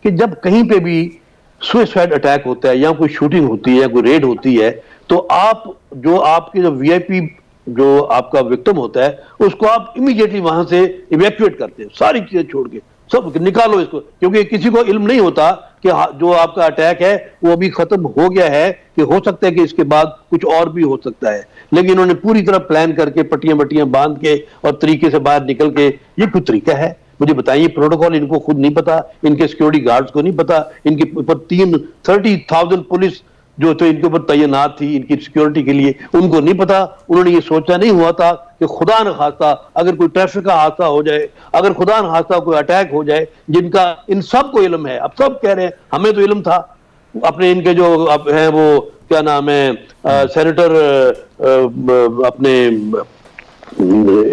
कि जब कहीं पे भी सुसाइड अटैक होता है या कोई शूटिंग होती है या कोई रेड होती है, तो आपके जो VIP जो आपका विक्टिम होता है उसको आप इमीडिएटली वहां से इवैक्यूएट करते हैं, सारी चीजें छोड़ के सब निकालो इसको, क्योंकि किसी को इल्म नहीं होता कि जो आपका अटैक है वो अभी खत्म हो गया है, कि हो सकता है कि इसके बाद कुछ और भी हो सकता है। लेकिन इन्होंने पूरी तरह प्लान करके पट्टियां बांध के और तरीके से बाहर निकल के, ये कोई तरीका है? मुझे बताइए, प्रोटोकॉल इनको खुद नहीं पता, इनके सिक्योरिटी गार्ड्स को नहीं पता, इनके ऊपर 30,000 पुलिस जो तो इनके ऊपर तैनात थी इनकी सिक्योरिटी के लिए, उनको नहीं पता, उन्होंने ये सोचा नहीं हुआ था कि खुदा न खास्ता अगर कोई ट्रैफिक का हादसा हो जाए, अगर खुदा न खास्ता कोई अटैक हो जाए, जिनका इन सबको इल्म है। अब सब कह रहे हैं हमें तो इल्म था, अपने इनके जो हैं वो क्या नाम है, सेनेटर अपने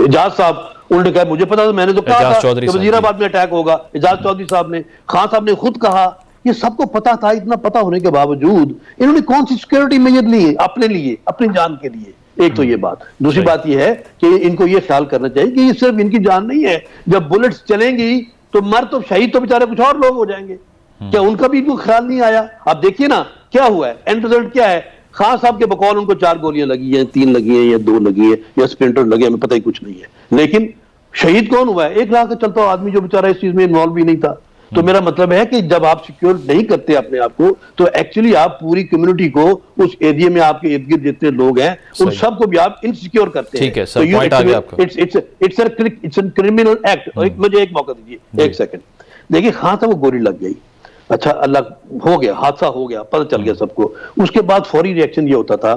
एजाज साहब, उन्होंने कहा मुझे पता था, मैंने तो कहा था कि वजीराबाद में अटैक होगा। एजाज चौधरी साहब ने, खान साहब ने खुद कहा, ये सबको पता था। इतना पता होने के बावजूद इन्होंने कौन सी सिक्योरिटी मेजर लिए अपने लिए, अपनी जान के लिए? एक तो ये बात। दूसरी बात ये है कि इनको ये ख्याल करना चाहिए कि ये सिर्फ इनकी जान नहीं है, जब बुलेट्स चलेंगी तो मर तो शहीद तो बेचारे कुछ और लोग हो जाएंगे, क्या उनका भी इनको ख्याल नहीं आया? अब देखिए ना क्या हुआ है, एंड रिजल्ट क्या है। खान साहब के बकौल उनको 4 गोलियां लगी हैं, 3 लगी हैं या 2 लगी हैं या स्प्लिंटर लगे, हमें पता ही कुछ नहीं है। लेकिन शहीद कौन हुआ है? 1 लाख का चलता हुआ आदमी जो बेचारा इस चीज में इन्वॉल्व भी नहीं था। तो मेरा मतलब है कि जब आप सिक्योर नहीं करते अपने आप को, तो एक्चुअली आप पूरी कम्युनिटी को, उस एरिया में आपके इर्द गिर्द जितने लोग हैं उन सबको भी आप इनसिक्योर करते हैं। ठीक है सर, पॉइंट आ गया आपका। It's a criminal act. मुझे एक मौका दीजिए, 1 सेकंड। देखिए खान साहब को गोली लग गई, अच्छा अल्लाह हो गया, हादसा हो गया, पता चल गया सबको। उसके बाद फौरी रिएक्शन ये होता था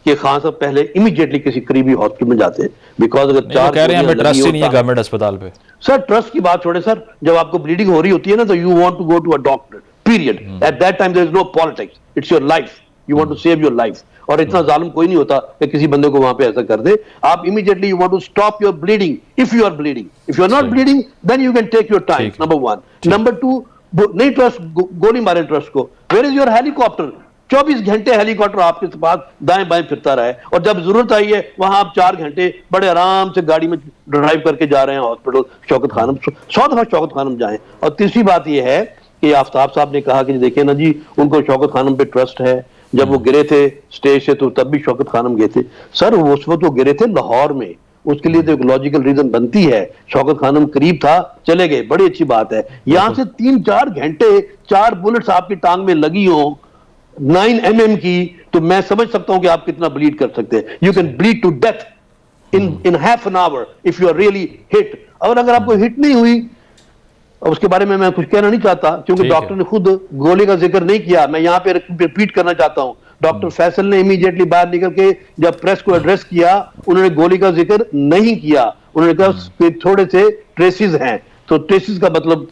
कि खान साहब पहले इमीडिएटली किसी करीबी हॉस्पिटल में जाते हैं, बिकॉज अगर नहीं, वो कह रहे हैं हमें ट्रस्ट ही नहीं है गवर्नमेंट अस्पताल पे। सर ट्रस्ट की बात छोड़े सर, जब आपको ब्लीडिंग हो रही होती है ना, तो you want to go to a doctor, period. At that time there is no politics, it's your life, you want to save your life. और इतना जालिम कोई नहीं होता कि किसी बंदे को वहां पे ऐसा कर दे। आप immediately you want to stop your bleeding if you are bleeding, if you are not bleeding then you can take your time, number 1। Number 2, नहीं ट्रस्ट, गोली मारे ट्रस्ट को। Where is your helicopter? 24 घंटे हेलीकॉप्टर आपके पास दाएं बाएं फिरता रहा है, और जब जरूरत आई है वहां आप 4 घंटे बड़े आराम से गाड़ी में ड्राइव करके जा रहे हैं हॉस्पिटल शौकत खानम। 100 दफा शौकत खानम जाएं। और तीसरी बात यह है कि आफ्ताब साहब ने कहा कि देखिए ना जी, उनको शौकत खानम पे ट्रस्ट है। जब वो गिरे थे स्टेज से तो तब भी शौकत खानम गए थे। सर उस वक्त वो गिरे थे लाहौर में, उसके लिए तो एक लॉजिकल रीजन बनती है। शौकत खानम करीब था, चले गए, बड़ी अच्छी बात है। यहां से 3-4 घंटे 4 बुलेट्स आपकी टांग में लगी हो 9 mm की, तो मैं समझ सकता हूं कि आप कितना ब्लीड कर सकते हैं। You can bleed to death in half an hour if you are really hit. और अगर आपको हिट नहीं हुई, उसके बारे में मैं कुछ कहना नहीं चाहता क्योंकि डॉक्टर ने खुद गोली का जिक्र नहीं किया। मैं यहाँ पे रिपीट करना चाहता हूं, डॉक्टर फैसल ने इमीडिएटली बाहर निकल के जब प्रेस को एड्रेस किया, उन्होंने गोली का जिक्र नहीं किया। उन्होंने कहा थोड़े से ट्रेसेस हैं, तो ट्रेसेस का मतलब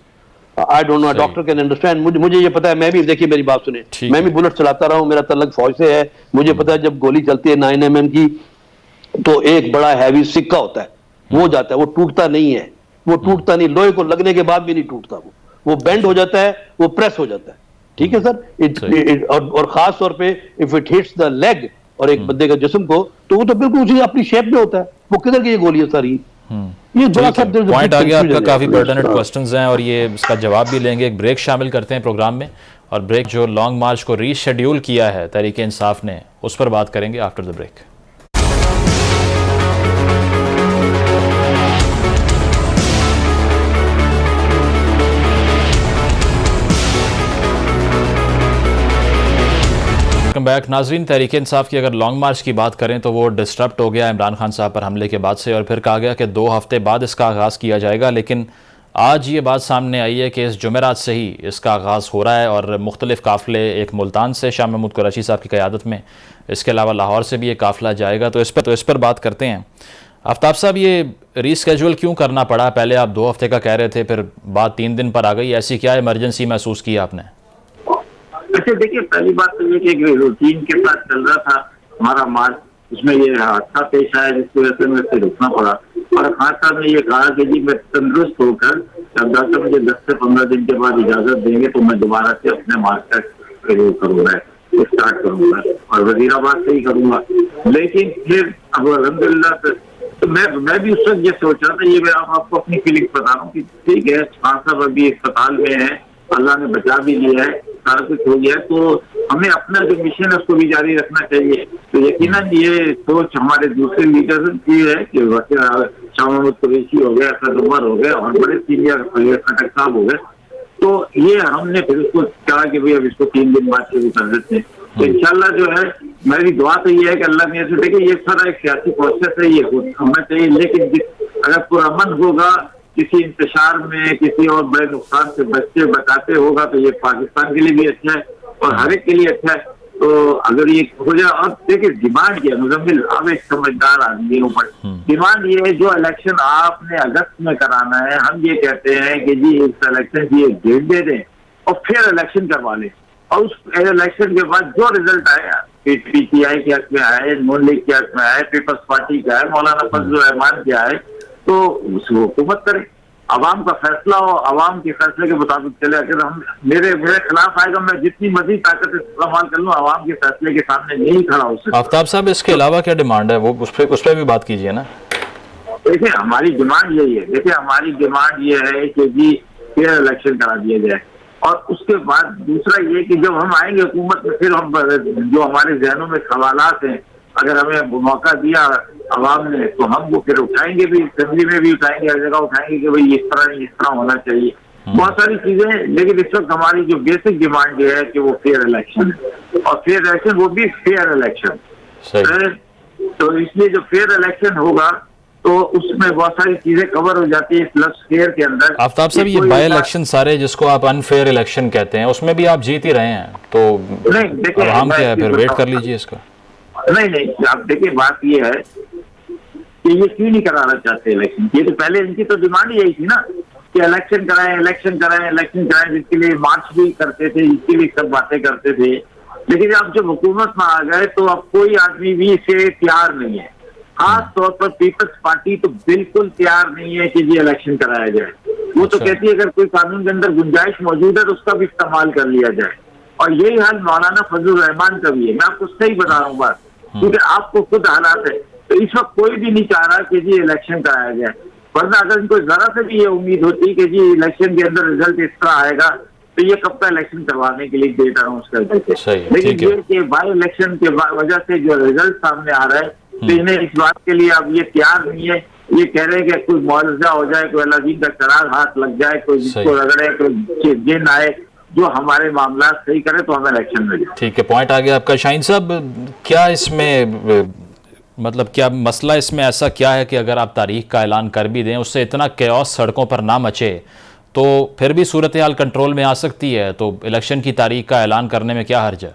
आई don't no, doctor can understand. मुझे ये पता है, मैं भी, देखिए मेरी बात सुने, मैं भी बुलेट चलाता रहा हूं, मेरा तल्लक फौज से है। मुझे पता है जब गोली चलती है 9 mm की, तो एक बड़ा हैवी सिक्का होता है, वो जाता है, वो टूटता नहीं है, वो टूटता नहीं, लोहे को लगने के बाद भी नहीं टूटता, वो बेंड हो जाता है, वो प्रेस हो जाता है। ठीक है सर। और खास तौर पे if it hits the leg और एक बंदे का जिस्म को, तो वो तो बिल्कुल उसी अपनी शेप में होता है। वो किधर की ये गोली है सारी? ये बड़ा पॉइंट आ गया आपका, काफी पर्टिनेंट क्वेश्चंस हैं और ये इसका जवाब भी लेंगे। एक ब्रेक शामिल करते हैं प्रोग्राम में, और ब्रेक जो लॉन्ग मार्च को रीशेड्यूल किया है तहरीक इंसाफ ने, उस पर बात करेंगे after the break. Welcome back नाजरीन। तहरीक इंसाफ की अगर लॉन्ग मार्च की बात करें तो वो डिस्टर्ब हो गया इमरान खान साहब पर हमले के बाद से, और फिर कहा गया कि 2 हफ्ते बाद इसका आगाज़ किया जाएगा। लेकिन आज ये बात सामने आई है कि इस जुमेरात से ही इसका आगाज़ हो रहा है, और मुख्तलिफ काफ़िले, एक मुल्तान से शाह महमूद कुरैशी साहब की क़यादत में, इसके अलावा लाहौर से भी एक काफ़िला जाएगा। तो इस पर बात करते हैं। आफ्ताब साहब, ये रीस्केड्यूल क्यों करना पड़ा? पहले आप 2 हफ्ते का कह रहे थे, फिर बात 3 दिन पर आ गई, ऐसी क्या इमरजेंसी महसूस की आपने? अच्छा देखिए, पहली बात तो ये कि रूटीन के साथ चल रहा था हमारा मार्च, उसमें ये हादसा पेश आया जिसकी वजह से मुझे रुकना पड़ा। और खान साहब ने ये कहा कि जी मैं तंदुरुस्त होकर जब डॉक्टर मुझे 10 से 15 दिन के बाद इजाजत देंगे तो मैं दोबारा से अपने मार्च का करूंगा, स्टार्ट करूंगा, और वजीराबाद से ही करूंगा। लेकिन फिर अब अल्हम्दुलिल्लाह, तो मैं भी उस वक्त ये सोच रहा था, ये मैं आपको अपनी फीलिंग बता रहा हूँ कि ठीक है खान साहब अभी अस्पताल में है, अल्लाह ने बचा भी लिया है, सारा कुछ हो गया, तो हमें अपना जो मिशन है उसको भी जारी रखना चाहिए। तो यकीनन ये सोच हमारे दूसरे लीडर्स की है कि शाह महमूद कुरैशी हो गए, असद उमर हो गए, और बड़े सीनियर खटक साहब हो गए। तो ये हमने फिर उसको कहा कि भाई अब इसको 3 दिन बाद शुरू कर देते हैं। तो इंशाल्लाह जो है, मेरी दुआ तो ये है कि अल्लाह ने देखिए ये सारा एक सियासी प्रोसेस है, ये होना चाहिए। लेकिन अगर पुरअमन होगा, किसी इंतशार में किसी और बड़े नुकसान से बचाते होगा, तो ये पाकिस्तान के लिए भी अच्छा है और हर एक के लिए अच्छा है। तो अगर ये हो जाए, और देखिए डिमांड क्या है मुजम्मिल, अब एक समझदार आदमी ऊपर डिमांड ये है, जो इलेक्शन आपने अगस्त में कराना है, हम ये कहते हैं कि जी इस इलेक्शन की एक डेट दे दें और फिर इलेक्शन करवा लें, और उस इलेक्शन के बाद जो रिजल्ट आया, PTI के हक में आए, नून लीग के हक में आए, पीपल्स पार्टी का है, मौलाना फजल रहमान के आए, तो उसको हुकूमत करे, अवाम का फैसला हो, अवाम के फैसले के मुताबिक चले। अगर हम मेरे खिलाफ आएगा, मैं जितनी मजीद ताकत इस्तेमाल कर लूँ, अवाम के फैसले के सामने नहीं खड़ा हो सकता। आफ्ताब साहब, इसके अलावा क्या डिमांड है, वो उस पर भी बात कीजिए ना। देखिए हमारी डिमांड यही है, देखिए हमारी डिमांड ये है कि जी फिर इलेक्शन करा दिया जाए, और उसके बाद दूसरा ये कि जब हम आएंगे हुकूमत में, फिर हम जो हमारे जहनों में सवालात हैं, अगर हमें मौका दिया अवाम ने, तो हम वो फिर उठाएंगे भी, असेंबली में भी उठाएंगे, हर जगह उठाएंगे कि भाई इस तरह होना चाहिए, बहुत सारी चीजें। लेकिन इस वक्त हमारी जो बेसिक डिमांड ये है कि वो फेयर इलेक्शन है, और फेयर इलेक्शन वो भी फेयर इलेक्शन। तो इसलिए जो फेयर इलेक्शन होगा तो उसमें बहुत सारी चीजें कवर हो जाती है प्लस फेयर के अंदर। आफ्ताब साहब, ये बाय इलेक्शन सारे जिसको आप अनफेयर इलेक्शन कहते हैं, उसमें भी आप जीत ही रहे हैं, तो नहीं देखिए हम क्या है, फिर वेट कर लीजिए इसका। नहीं, आप देखिए बात ये है कि ये क्यों नहीं कराना चाहते इलेक्शन। ये तो पहले इनकी तो डिमांड यही थी ना कि इलेक्शन कराएं, इलेक्शन कराएं, इलेक्शन कराएं, जिसके लिए मार्च भी करते थे, जिसके लिए सब बातें करते थे। लेकिन अब जब हुकूमत में आ गए तो अब कोई आदमी भी इसे तैयार नहीं है। खास तौर पर पीपल्स पार्टी तो बिल्कुल तैयार नहीं है कि ये इलेक्शन कराया जाए। वो तो कहती है अगर कोई कानून के अंदर गुंजाइश मौजूद है तो उसका भी इस्तेमाल कर लिया जाए। और यही हाल मौलाना फजलुर रहमान का भी है। मैं आपको सही बता रहा हूँ बात, क्योंकि आपको खुद हालात है। तो इस वक्त कोई भी नहीं चाह रहा कि जी इलेक्शन कराया जाए, वरना अगर इनको जरा से भी ये उम्मीद होती कि जी इलेक्शन के अंदर रिजल्ट इस तरह आएगा तो ये कब का इलेक्शन करवाने के लिए डेट अनाउंस कर देते। लेकिन ये कि बाई इलेक्शन के वजह से जो रिजल्ट सामने आ रहा है तो इन्हें इस बात के लिए अब ये तैयार नहीं है। ये कह रहे हैं कि कोई मुआवजा हो जाए, कोई अल्लाह का चराग हाथ लग जाए, कोई जिसको रगड़े, कोई जिन आए जो हमारे मामला सही करे तो हमें इलेक्शन में। ठीक है, पॉइंट आ गया आपका। शाहीन साहब, क्या इसमें मतलब क्या मसला इसमें ऐसा क्या है कि अगर आप तारीख का ऐलान कर भी दें, उससे इतना कैओस सड़कों पर ना मचे तो फिर भी सूरत हाल कंट्रोल में आ सकती है, तो इलेक्शन की तारीख का ऐलान करने में क्या हर्ज है?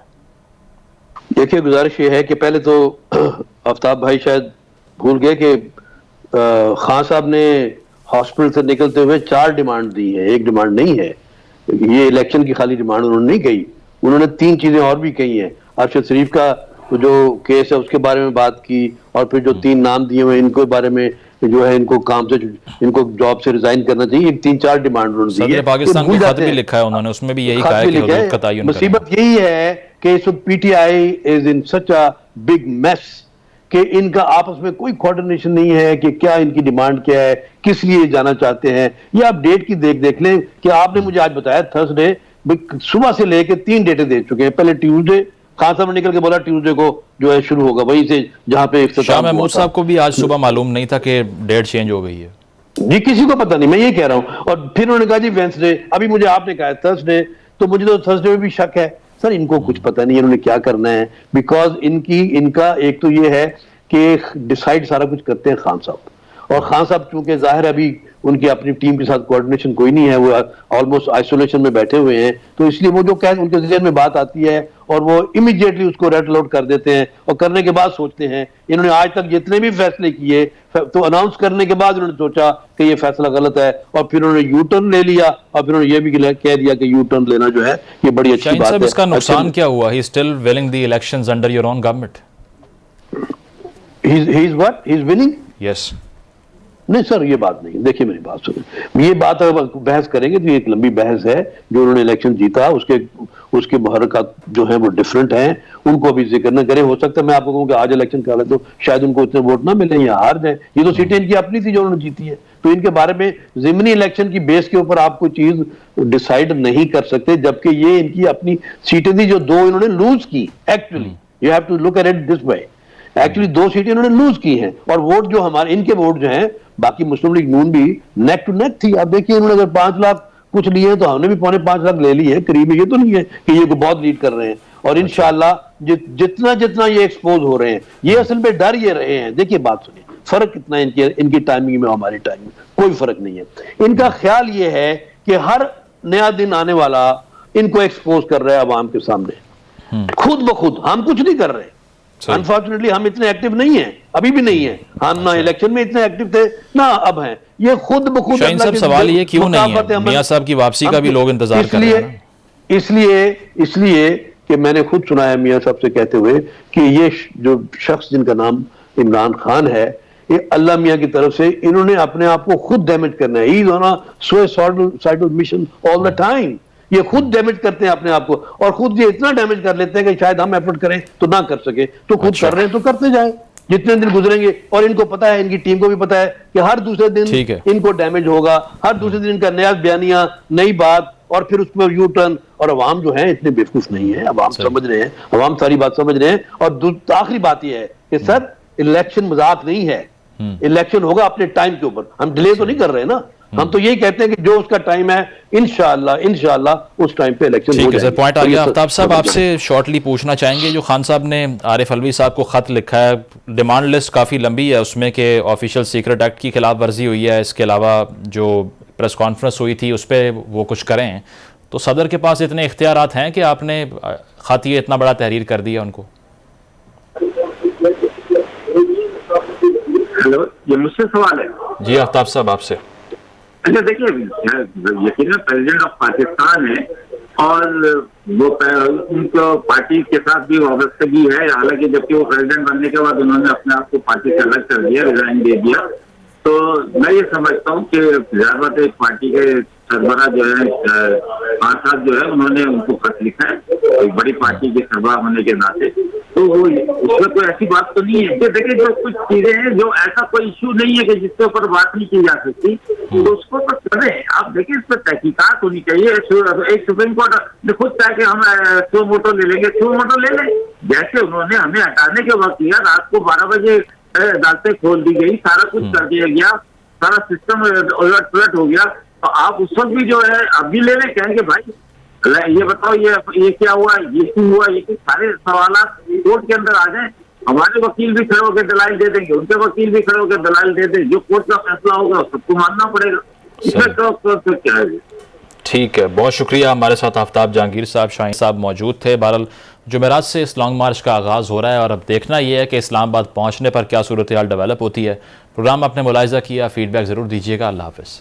देखिए, गुजारिश ये है कि पहले तो आफ्ताब भाई शायद भूल गए कि खान साहब ने हॉस्पिटल से निकलते हुए 4 डिमांड दी है, एक डिमांड नहीं है। ये इलेक्शन की खाली डिमांड उन्होंने नहीं कही, उन्होंने 3 चीजें और भी कही हैं। अरशद शरीफ का जो केस है उसके बारे में बात की, और फिर जो 3 नाम दिए हुए इनके बारे में जो है इनको काम से, इनको जॉब से रिजाइन करना चाहिए। 3-4 डिमांड उन्होंने दी है। पाकिस्तान को खत भी लिखा है उन्होंने, उसमें भी यही कहा है कि हुदूद का तयन करें। मुसीबत यही है कि इस वक्त PTI is in such a big mess कि इनका आपस में कोई कोऑर्डिनेशन नहीं है कि क्या इनकी डिमांड क्या है, किस लिए जाना चाहते हैं। ये आप डेट की देख लें कि आपने मुझे आज बताया थर्सडे, सुबह से लेके 3 डेटें दे चुके हैं। पहले ट्यूसडे, खान साहब ने निकल के बोला ट्यूसडे को जो है शुरू होगा, वहीं से जहां पे शाह महमूद साहब को भी आज सुबह मालूम नहीं था कि डेट चेंज हो गई है जी, किसी को पता नहीं, मैं ये कह रहा हूं। और फिर उन्होंने कहा जी वेंसडे, अभी मुझे आपने कहा थर्सडे, तो मुझे तो थर्सडे में भी शक है। सर इनको कुछ पता नहीं है इन्होंने क्या करना है, बिकॉज इनका एक तो ये है कि डिसाइड सारा कुछ करते हैं खान साहब, और खान साहब चूंकि जाहिर है अभी उनकी अपनी टीम के साथ कोऑर्डिनेशन कोई नहीं है, वो ऑलमोस्ट आइसोलेशन में बैठे हुए हैं, तो इसलिए वो जो कह उनके ज़हन में बात आती है और वो इमीडिएटली उसको रेट आउट कर देते हैं, और करने के बाद सोचते हैं। इन्होंने आज तक जितने भी फैसले किए तो अनाउंस करने के बाद उन्होंने सोचा कि ये फैसला गलत है, और फिर उन्होंने यू टर्न ले लिया, और फिर उन्होंने ये भी कह दिया कि यू टर्न लेना जो है ये बड़ी अच्छी बात है। इसका नुकसान क्या हुआ? He still winning the elections under your own government. He is what? He is winning? Yes. नहीं सर, ये बात नहीं। देखिए मेरी बात सुनिए, ये बात अगर बहस करेंगे तो ये एक लंबी बहस है। जो उन्होंने इलेक्शन जीता उसके मुहर्रकात जो है वो डिफरेंट हैं, उनको अभी जिक्र न करें। हो सकता है मैं आपको कहूँ कि आज इलेक्शन करा तो शायद उनको इतने वोट ना मिले या हार जाए। ये तो सीटें इनकी अपनी थी जो उन्होंने जीती है, तो इनके बारे में ज़िमनी इलेक्शन की बेस के ऊपर आप कोई चीज डिसाइड नहीं कर सकते, जबकि ये इनकी अपनी सीटें थी जो 2 इन्होंने लूज की। Actually you have to look at it this way, actually 2 सीटें इन्होंने लूज की हैं, और वोट जो हमारे इनके वोट जो हैं, बाकी मुस्लिम लीग नून भी नेक टू नेक थी। अब देखिए इन्होंने अगर 5 लाख कुछ लिए तो हमने भी 5.25 लाख ले लिए करीब। ये तो नहीं है कि ये बहुत लीड कर रहे हैं, और इंशाल्लाह जितना ये एक्सपोज हो रहे हैं, ये असल में डर ये रहे हैं। देखिए बात सुनिए, फर्क कितना है इनकी टाइमिंग में हमारी टाइमिंग में, कोई फर्क नहीं है। इनका ख्याल ये है कि हर नया दिन आने वाला इनको एक्सपोज कर रहा है अवाम के सामने, खुद ब खुद। हम कुछ नहीं कर रहे, अनफॉर्चुनेटली हम इतने एक्टिव नहीं हैं, अभी भी नहीं है। हम ना इलेक्शन में इतने एक्टिव थे ना अब हैं। ये खुद ब खुद। शाहीन साहब, सवाल ये क्यों नहीं है? मियां साहब की वापसी का भी लोग इंतजार कर रहे हैं। इसलिए कि मैंने खुद सुना है मियां साहब से कहते हुए कि ये जो शख्स जिनका नाम इमरान खान है, ये अल्लाह मियां की तरफ से इन्होंने अपने आप को खुद डैमेज करना है। He is on a suicidal mission all the time. ये खुद डैमेज करते हैं अपने आप को, और खुद ये इतना डैमेज कर लेते हैं कि शायद हम एफर्ट करें तो ना कर सके, तो खुद कर रहे हैं तो करते जाए जितने दिन गुजरेंगे। और इनको पता है, इनकी टीम को भी पता है कि हर दूसरे दिन इनको डैमेज होगा, हर दूसरे दिन इनका नया बयानिया, नई बात, और फिर उसमें यू टर्न। और अवाम जो है इतने बेवकूफ नहीं है, अवाम समझ रहे हैं, अवाम सारी बात समझ रहे हैं। और आखिरी बात यह है कि सर इलेक्शन मजाक नहीं है, इलेक्शन होगा अपने टाइम के ऊपर। हम डिले तो नहीं कर रहे ना, हम तो यही कहते हैं कि जो उसका टाइम है इंशाअल्लाह उस टाइम पे इलेक्शन हो जाएगा। सर पॉइंट आ गया। आफ्ताब साहब, आपसे शॉर्टली पूछना चाहेंगे, जो खान साहब ने आरिफ अलवी साहब को खत लिखा है, डिमांड लिस्ट काफ़ी लंबी है उसमें कि ऑफिशियल सीक्रेट एक्ट की खिलाफ वर्जी हुई है, इसके अलावा जो प्रेस कॉन्फ्रेंस हुई थी उस पर वो कुछ करें, तो सदर के पास इतने इख्तियारात हैं कि आपने खत ये इतना बड़ा तहरीर कर दिया उनको? हेलो, ये मुझसे सवाल है? जी आफ्ताब साहब आपसे। अच्छा देखिए, यकीनन प्रेसिडेंट ऑफ पाकिस्तान है और वो उनको पार्टी के साथ भी वाबस्तगी है, हालांकि जबकि वो प्रेसिडेंट बनने के बाद उन्होंने अपने आप को पार्टी से अलग कर दिया, रिजाइन दे दिया। तो मैं ये समझता हूँ कि ज्यादातर एक पार्टी के सरबराह जो है साथ जो है उन्होंने उनको खत लिखा है एक बड़ी पार्टी के सरबराह होने के नाते, तो वो उसमें कोई ऐसी बात तो नहीं है कि देखिए जो कुछ चीजें हैं जो ऐसा कोई इश्यू नहीं है कि जिसके ऊपर बात नहीं की जा सकती, तो उसको तो करें। आप देखिए इस पर तहकीकात होनी चाहिए। एक सुप्रीम कोर्ट ने खुद कहा कि हम सो मोटो ले लेंगे, सो मोटो ले लें। जैसे उन्होंने हमें हटाने के वक्त किया, रात को 12 बजे अदालतें खोल दी गई, सारा कुछ कर दिया गया, सारा सिस्टम उलट पुलट हो गया, तो आप उस वक्त भी जो है अब भी ले लें, कहेंगे भाई ये बताओ ये क्या हुआ, ये क्यों हुआ, ये सारे सवाल कोर्ट के अंदर आ जाए। हमारे वकील भी खड़े होकर दलाल दे देंगे, उनके वकील भी खड़े होकर दलाल दे देंगे, जो कोर्ट का फैसला होगा सबको मानना पड़ेगा। इसमें तो क्या है। ठीक है, बहुत शुक्रिया। हमारे साथ आफ्ताब जहांगीर साहब, शाहीन साहब मौजूद थे। बहरहाल जुमेरात से इस लॉन्ग मार्च का आगाज़ हो रहा है और अब देखना यह है कि इस्लामाबाद पहुँचने पर क्या सूरत हाल डेवलप होती है। प्रोग्राम आपने मुलाहिजा किया, फीडबैक ज़रूर दीजिएगा। अल्लाह हाफ़िज़।